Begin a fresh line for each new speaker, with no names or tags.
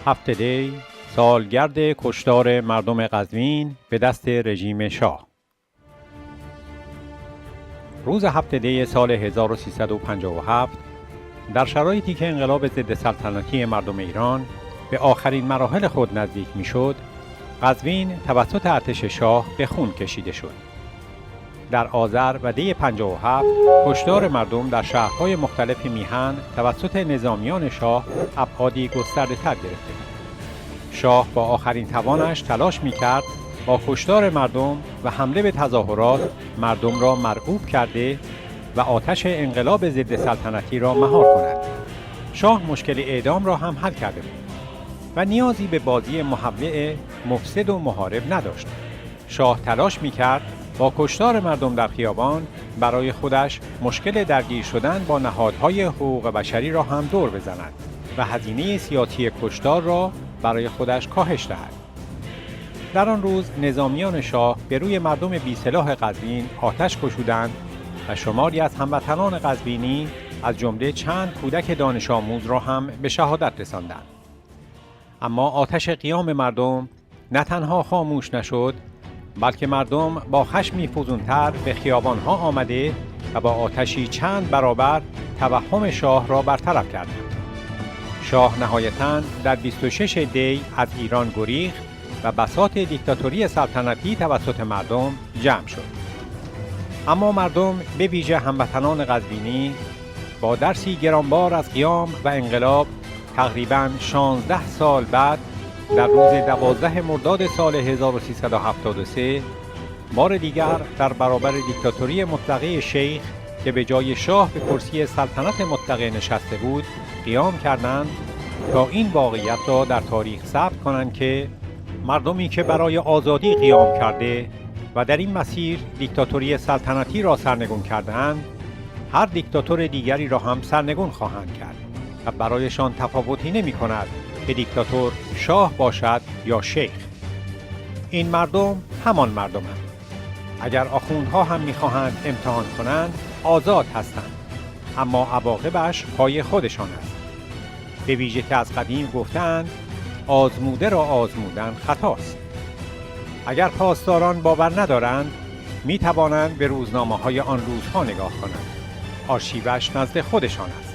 هفت دی سالگرد کشتار مردم قزوین به دست رژیم شاه. روز هفت دی سال 1357 در شرایطی که انقلاب ضد سلطنتی مردم ایران به آخرین مراحل خود نزدیک می‌شد، قزوین توسط ارتش شاه به خون کشیده شد. در آذر و دی 57 کشتار مردم در شهرهای مختلف میهن توسط نظامیان شاه ابعادی گسترده‌تر گرفته. شاه با آخرین توانش تلاش می‌کرد با کشتار مردم و حمله به تظاهرات مردم را مرعوب کرده و آتش انقلاب ضد سلطنتی را مهار کند. شاه مشکل اعدام را هم حل کرده بود و نیازی به بازی محوع مفسد و محارب نداشت. شاه تلاش می‌کرد با کشتار مردم در خیابان برای خودش مشکل درگیر شدن با نهادهای حقوق بشری را هم دور بزند و هزینه سیاسی کشتار را برای خودش کاهش دهد. در آن روز نظامیان شاه به روی مردم بی‌سلاح قزوین آتش گشودند و شماری از هموطنان قزوینی از جمله چند کودک دانش آموز را هم به شهادت رساندند. اما آتش قیام مردم نه تنها خاموش نشد، بلکه مردم با خشمی فزونتر به خیابانها آمده و با آتشی چند برابر توهم شاه را برطرف کردند. شاه نهایتاً در 26 دی از ایران گریخت و بساط دیکتاتوری سلطنتی توسط مردم جمع شد. اما مردم به ویژه هموطنان قزوینی با درسی گرانبار از قیام و انقلاب تقریباً 16 سال بعد در روز 12 مرداد سال 1373 بار دیگر در برابر دیکتاتوری مطلقه شیخ که به جای شاه به کرسی سلطنت مطلقه نشسته بود قیام کردند تا این واقعیت را در تاریخ ثبت کنند که مردمی که برای آزادی قیام کرده و در این مسیر دیکتاتوری سلطنتی را سرنگون کردند، هر دیکتاتور دیگری را هم سرنگون خواهند کرد و برایشان تفاوتی نمی کند که دیکتاتور شاه باشد یا شیخ. این مردم همان مردمند. اگر آخوندها هم می‌خواهند امتحان کنند آزاد هستند، اما عواقبش پای خودشان است. به ویژه که از قدیم گفتند آزموده را آزمودن خطاست. اگر پاسداران باور ندارند می توانند به روزنامه‌های آن روزها نگاه کنند. آرشیوش نزد خودشان است.